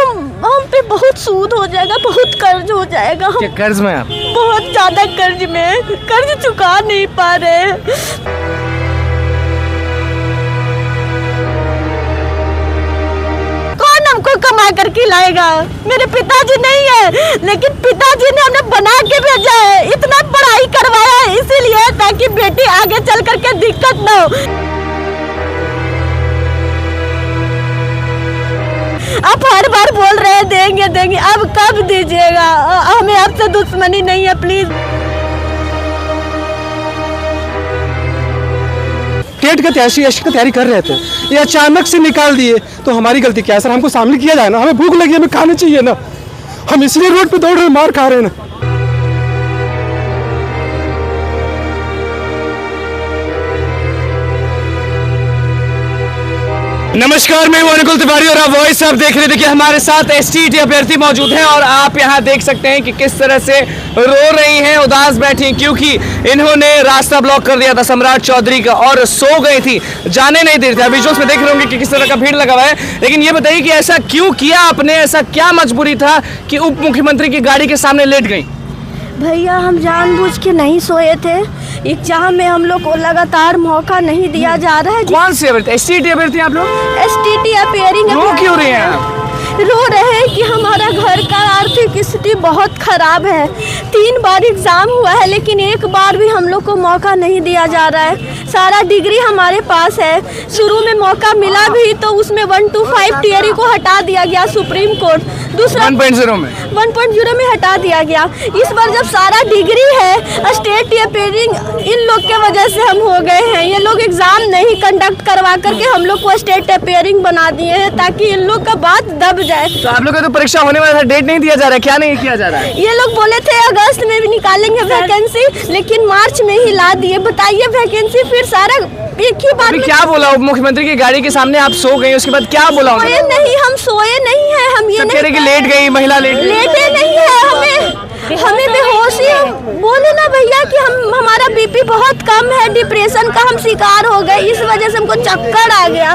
हम पे बहुत सूद हो जाएगा, बहुत कर्ज हो जाएगा। हम क्या कर्ज में आप? बहुत ज्यादा कर्ज में, कर्ज चुका नहीं पा रहे। कौन हमको कमा कर खिलाएगा? मेरे पिताजी नहीं है, लेकिन पिताजी ने हमें बना के भेजा है, इतना पढ़ाई करवाया है इसीलिए ताकि बेटी आगे चल करके दिक्कत ना हो। आप हर बार बोल रहे हैं देंगे देंगे, अब कब दीजिएगा? हमें आपसे दुश्मनी नहीं है, प्लीज। टेट का तैयारी कर रहे थे, ये अचानक से निकाल दिए, तो हमारी गलती क्या है सर? हमको शामिल किया जाए ना, हमें भूख लगी, हमें खाने चाहिए ना, हम इसलिए रोड पे दौड़ रहे, मार खा रहे हैं ना। नमस्कार, मैं अनुकुल तिवारी और आप वॉइस आप देख रहे थे कि हमारे साथ एसटीईटी अभ्यर्थी मौजूद हैं और आप यहां देख सकते हैं कि किस तरह से रो रही हैं, उदास बैठी हैं, क्योंकि इन्होंने रास्ता ब्लॉक कर दिया था सम्राट चौधरी का और सो गई थी, जाने नहीं दे रही थी। विजुअल्स में देख रहे होंगे कि किस तरह का भीड़ लगा हुआ है। लेकिन ये बताइए कि ऐसा क्यों किया आपने, ऐसा क्या मजबूरी था कि उप मुख्यमंत्री की गाड़ी के सामने लेट गई? भैया हम जानबूझ के नहीं सोए थे, एग्जाम में हम लोग को लगातार मौका नहीं दिया जा रहा है। कौन सी अभ्यर्थी? एसटीईटी अभ्यर्थी आप लोग? STET appearing. रो क्यों रहे हैं आप? रो रहे हैं कि हमारा घर का आर्थिक स्थिति बहुत खराब है। 3 बार एग्जाम हुआ है, लेकिन एक बार भी हम लोग को मौका नहीं दिया जा रहा है। सारा डिग्री हमारे पास है, शुरू में मौका मिला भी तो उसमें 125 टियरी को हटा दिया गया सुप्रीम कोर्ट, दूसरा 1.0 में हटा दिया गया। इस बार जब सारा डिग्री है, स्टेट अपियरिंग इन लोग के वजह से हम हो गए हैं। ये लोग एग्जाम नहीं कंडक्ट करवा करके हम लोग को स्टेट अपियरिंग बना दिए हैं ताकि इन लोग का बात दब जाए। तो आप लोग का तो परीक्षा होने वाला था, डेट नहीं दिया जा रहा है, क्या नहीं किया जा रहा है? ये लोग बोले थे अगस्त में भी निकालेंगे वैकेंसी, लेकिन मार्च में ही ला दिए। बताइए वैकेंसी फिर सारा एक ही बार में। क्या बोला उप मुख्यमंत्री की गाड़ी के सामने आप सो गई, उसके बाद क्या बोला? सोए नहीं, हम सोए नहीं है, हम ये नहीं कि लेट गई महिला, लेटे नहीं है, हमें बेहोशी। बोले ना भैया कि हमारा बीपी बहुत कम है, डिप्रेशन का हम शिकार हो गए, इस वजह से हमको चक्कर आ गया।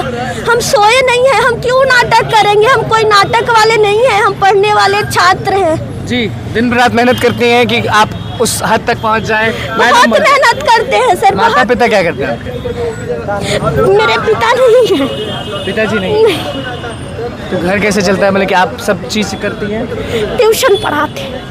हम सोए नहीं है, हम क्यों नाटक करेंगे? हम कोई नाटक वाले नहीं है, हम पढ़ने वाले छात्र हैं। जी, दिन रात मेहनत करती हैं कि आप उस हद तक पहुंच जाएं। बहुत मेहनत करते हैं सर। माता पिता क्या करते हैं? मेरे पिता नहीं है। पिताजी नहीं। तो घर कैसे चलता है? मतलब कि आप सब चीज करती हैं? ट्यूशन पढ़ाते हैं,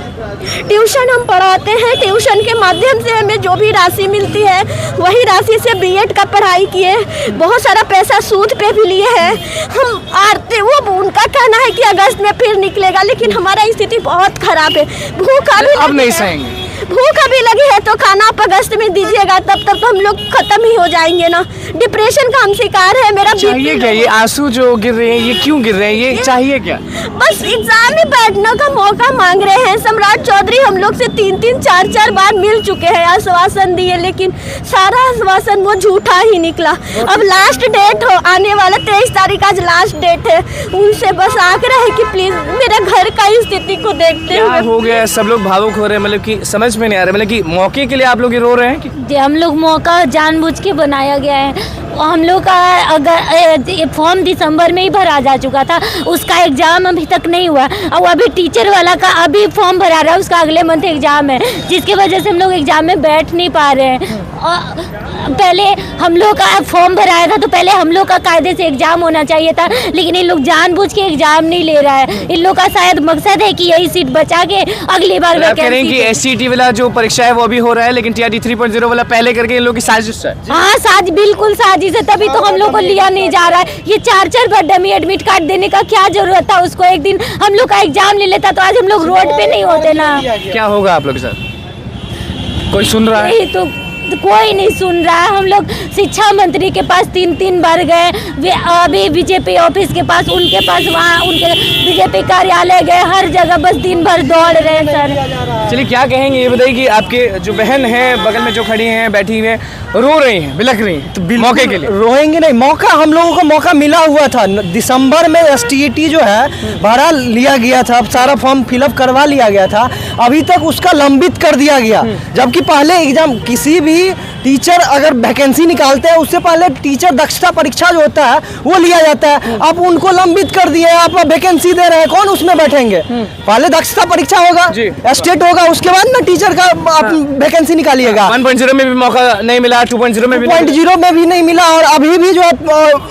ट्यूशन हम पढ़ाते हैं। ट्यूशन के माध्यम से हमें जो भी राशि मिलती है वही राशि से बीएड का पढ़ाई किए, बहुत सारा पैसा सूद पे भी लिए हैं हम। आरते वो उनका कहना है कि अगस्त में फिर निकलेगा, लेकिन हमारा स्थिति बहुत खराब है। भूख अब नहीं सहेंगे, भूख अभी लगी है तो खाना आप अगस्त में दीजिएगा, तब तक तो हम लोग खत्म ही हो जाएंगे ना। डिप्रेशन का हम शिकार है। मेरा चाहिए क्या? ये आंसू जो गिर रहे हैं ये क्यों गिर रहे हैं? ये चाहिए क्या? बस एग्जाम में बैठने का मौका मांग रहे हैं। सम्राट चौधरी हम लोग से 3-3, 4-4 बार मिल चुके हैं, आश्वासन दिए, लेकिन सारा आश्वासन वो झूठा ही निकला। अब लास्ट डेट हो आने वाला 23 तारीख आज लास्ट डेट है। उनसे बस आग्रह है कि प्लीज मेरे घर का स्थिति को देखते हुए। हो गया, सब लोग भावुक हो रहे हैं, मतलब कि समझ में नहीं आ रहा, मतलब कि मौके के लिए आप लोग रो रहे हैं कि हम लोग मौका जानबूझ के बनाया गया है। हम लोग का अगर फॉर्म दिसंबर में ही भरा जा चुका था, उसका एग्जाम अभी तक नहीं हुआ, और अभी टीचर वाला का अभी फॉर्म भरा रहा है, उसका अगले मंथ एग्जाम है, जिसकी वजह से हम लोग एग्जाम में बैठ नहीं पा रहे हैं। और पहले हम लोग का फॉर्म भराया था तो पहले हम लोग का कायदे से एग्जाम होना चाहिए था, लेकिन इन लोग जानबूझ के एग्जाम नहीं ले रहा है। इन लोग का शायद मकसद है कि यही सीट बचा के अगली बार वैकेंसी। एसटीईटी वाला जो परीक्षा है वो भी हो रहा है, लेकिन टीआरटी 3.0 वाला पहले करके इन लोग की साजिश है। हाँ, बिल्कुल साजिश है, तभी तो हम लोग को लिया नहीं जा रहा है। ये 4-4 बार डमी एडमिट कार्ड देने का क्या जरूरत था? उसको एक दिन हम लोग का एग्जाम ले लेता तो आज हम लोग रोड पे नहीं होते ना। क्या होगा आप लोग के साथ? कोई सुन रहा है? तो कोई नहीं सुन रहा है। हम लोग शिक्षा मंत्री के पास 3-3 बार गए, अभी बीजेपी ऑफिस के पास, उनके पास, वहाँ उनके बीजेपी कार्यालय गए, हर जगह बस दिन भर दौड़ रहे हैं सर। चलिए, क्या कहेंगे ये बताइए कि आपके जो बहन है बगल में जो खड़ी हैं, बैठी हुई हैं, रो रही हैं, बिलख रही हैं, तो मौके के लिए रोएंगे नहीं। मौका हम लोगों को मौका मिला हुआ था, दिसंबर में एसटीईटी जो है भरा लिया गया था, सारा फॉर्म फिलअप करवा लिया गया था, अभी तक उसका लंबित कर दिया गया। जबकि पहले एग्जाम किसी भी कि टीचर अगर वैकेंसी निकालते हैं उससे पहले टीचर दक्षता परीक्षा जो होता है वो लिया जाता है। आप उनको लंबित कर दिए, आप वैकेंसी दे रहे हैं, कौन उसमें बैठेंगे? पहले दक्षता परीक्षा होगा, स्टेट होगा, उसके बाद ना टीचर का आप वैकेंसी निकालिएगा। 1.0 में भी मौका नहीं मिला, 2.0 में भी 2.0 में भी नहीं मिला, और अभी भी जो है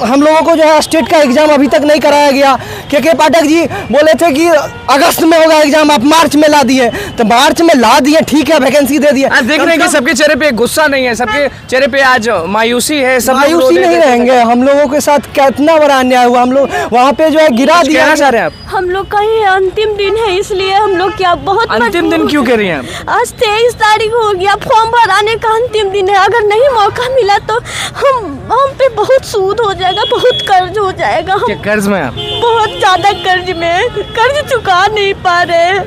हम लोगों को जो है स्टेट का एग्जाम अभी तक नहीं कराया गया। के पाठक जी बोले थे कि अगस्त में होगा एग्जाम, आप मार्च में ला दिए, तो मार्च में ला दिए, ठीक है, वैकेंसी दे दिए। आज देख रहे हैं कि सबके चेहरे पे गुस्सा नहीं है, सबके चेहरे पे आज मायूसी है। सब मायूसी नहीं रहेंगे, हम लोगों के साथ कितना बड़ा अन्याय हुआ, हम लोग वहाँ पे जो है गिरा दिया। कहना चाह रहे हैं आप? हम लोग का ये अंतिम दिन है, इसलिए हम लोग क्या बहुत अंतिम दिन क्यों कह रही हैं आप? आज 23 तारीख हो गया, फॉर्म भराने का अंतिम दिन है। अगर नहीं मौका मिला तो हम पे बहुत सूद हो जाएगा, बहुत कर्ज हो जाएगा। हम कर्ज में आप? बहुत ज्यादा कर्ज चुका नहीं पा रहे हैं,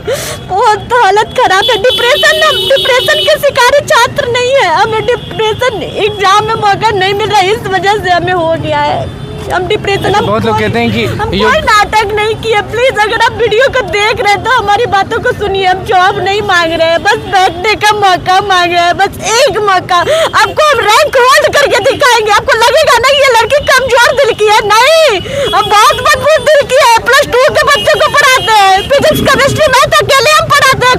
बहुत हालत खराब है। डिप्रेशन के शिकार छात्र नहीं है, हमें डिप्रेशन एग्जाम में मौका नहीं मिल रहा है, इस वजह से हमें हो गया है। हम डिप्रेशन, बहुत लोग कहते हैं कि हम कोई नाटक नहीं किए। प्लीज अगर आप वीडियो को देख रहे हैं तो हमारी बातों को सुनिए। हम जॉब नहीं मांग रहे हैं, बस बैठने का मौका मांग रहे हैं, बस एक मौका। आपको हम रैंक होल्ड करके दिखाएंगे, आपको लगेगा ना ये लड़की कमजोर दिल की है, नहीं, हम बहुत मजबूत दिल की है। +2 के बच्चों को पढ़ाते हैं, फिजिक्स केमिस्ट्री मैथ अकेले हम पढ़ाते हैं।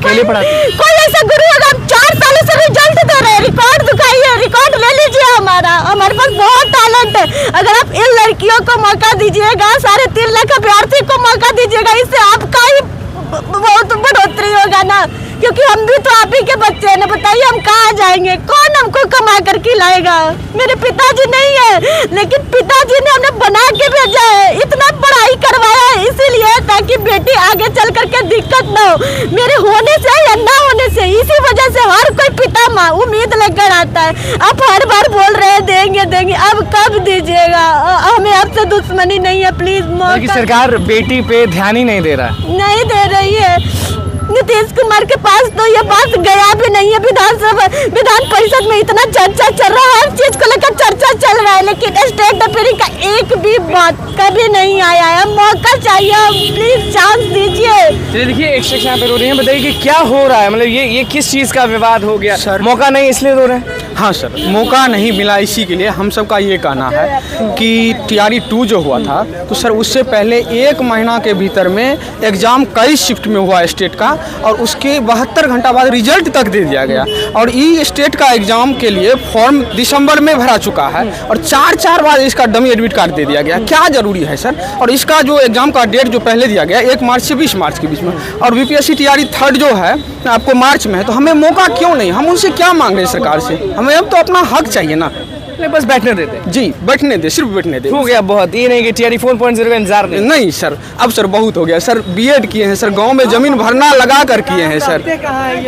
कोई ऐसा गुरु अगर हम 4 सालों से रिजल्ट दे रहे हैं, रिकॉर्ड दिखाइए, रिकॉर्ड ले लीजिए हमारा, हमारे पास बहुत टैलेंट है। अगर आप इन लड़कियों को मौका दीजिएगा, 3.5 लाख अभ्यर्थी को मौका दीजिएगा, इससे आपका ही बहुत बढ़ोतरी होगा ना, क्योंकि हम भी तो आप ही के बच्चे हैं ना। बताइए हम कहाँ जाएंगे, कौन हमको कमा कर खिलाएगा? मेरे पिताजी नहीं है, लेकिन पिताजी ने हमें बना के भेजा है, इतना पढ़ाई करवाया है इसीलिए ताकि बेटी आगे चल करके दिक्कत ना हो, मेरे होने से या ना होने से। इसी वजह से हर कोई पिता माँ उम्मीद लेकर आता है। आप हर बार बोल रहे हैं देंगे, अब कब दीजिएगा? हमें आपसे दुश्मनी नहीं है, प्लीज। सरकार बेटी पे ध्यान ही नहीं दे रहा, नहीं दे रही है। नीतीश कुमार के पास तो ये बात गया भी नहीं है। विधान परिषद में इतना चर्चा चल रहा है, हर चीज को लेकर चर्चा चल रहा है, लेकिन स्टेट अफेयरिंग का एक भी बात कभी नहीं आया है। मौका चाहिए, प्लीज चांस दीजिए। चलिए देखिए, एक शख्स यहाँ पे रो रही है, बताइए कि क्या हो रहा है, मतलब ये किस चीज का विवाद हो गया? सर, मौका नहीं इसलिए रो रहे हैं? हाँ सर, मौका नहीं मिला, इसी के लिए हम सबका ये कहना है कि TRE 2 जो हुआ था, तो सर उससे पहले 1 महीना के भीतर में एग्ज़ाम कई शिफ्ट में हुआ स्टेट का, और उसके 72 घंटा बाद रिजल्ट तक दे दिया गया। और ई स्टेट का एग्ज़ाम के लिए फॉर्म दिसंबर में भरा चुका है, और 4 बार इसका डमी एडमिट कार्ड दे दिया गया। क्या ज़रूरी है सर? और इसका जो एग्ज़ाम का डेट जो पहले दिया गया 1 मार्च से 20 मार्च के बीच में, और BPSC TRE 3 जो है आपको मार्च में है, तो हमें मौका क्यों नहीं? हम उनसे क्या मांग रहे हैं सरकार से? हमें अब तो अपना हक चाहिए ना। बस बैठने देते जी, बैठने दे, सिर्फ बैठने दे। हो गया बहुत, ये नहीं कि TRE 4.0 का इंतजार नहीं सर, अब सर बहुत हो गया सर। BEd किए हैं सर, गांव में जमीन भरना लगा कर किए हैं सर।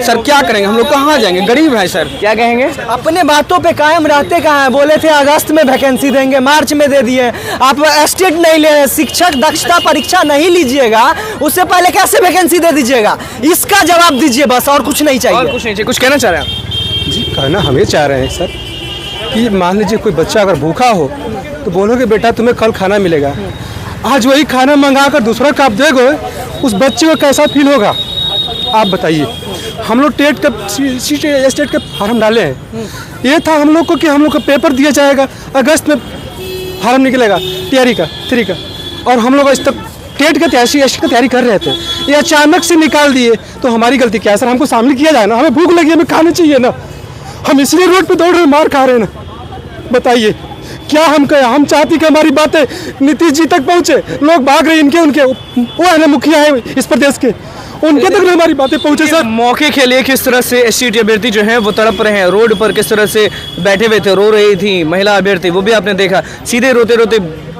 सर क्या करेंगे हम लोग, कहाँ जाएंगे? गरीब हैं सर। क्या कहेंगे? अपने बातों पे कायम रहते कहाँ हैं? बोले थे अगस्त में वैकेंसी देंगे, मार्च में दे दिए। आप स्टेट नहीं ले, शिक्षक दक्षता परीक्षा नहीं लीजिएगा, उससे पहले कैसे वैकेंसी दे दीजिएगा? इसका जवाब दीजिए बस, और कुछ नहीं चाहिए। और कुछ नहीं चाहिए। कुछ कहना चाह रहे हैं आप? जी, कहना हमें चाह रहे हैं सर कि मान लीजिए कोई बच्चा अगर भूखा हो तो बोलोगे बेटा तुम्हें कल खाना मिलेगा, आज वही खाना मंगा कर दूसरा का आप दोगे, उस बच्चे को कैसा फील होगा आप बताइए। हम लोग टेट का स्टेट के फार्म डाले हैं, ये था हम लोग को कि हम लोग का पेपर दिया जाएगा, अगस्त में फार्म निकलेगा TRE का 3 का, और हम लोग इस तक टेट का तैयारी कर रहे थे, ये अचानक से निकाल दिए, तो हमारी गलती क्या है सर? हमको शामिल किया जाए ना, हमें भूख लगी, हमें खाना चाहिए ना, हम इसलिए रोड पे दौड़ रहे, मार खा रहे हैं ना। बताइए क्या हम कहें? हम चाहते कि हमारी बातें नीतीश जी तक पहुंचे, लोग भाग रहे इनके उनके, वो है ना मुखिया है इस प्रदेश के, उनके तक हमारी बातें पहुंचे सर। मौके के लिए किस तरह से SCT अभ्यर्थी जो हैं वो तड़प रहे हैं, रोड पर किस तरह से बैठे हुए थे, रो रही थी महिला अभ्यर्थी, वो भी आपने देखा, सीधे रोते रोते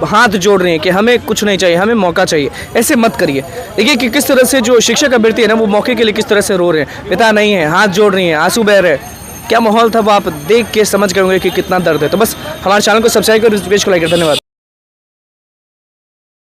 हाथ जोड़ रहे हैं कि हमें कुछ नहीं चाहिए, हमें मौका चाहिए। ऐसे मत करिए। देखिए कि किस तरह से जो शिक्षक अभ्यर्थी है ना, वो मौके के लिए किस तरह से रो रहे हैं, पिता नहीं है, हाथ जोड़ रही हैं, आंसू बह रहे हैं। क्या माहौल था वो आप देख के समझ गए होंगे कि कितना दर्द है। तो बस हमारे चैनल को सब्सक्राइब कर इस पेज को लाइक कर, धन्यवाद।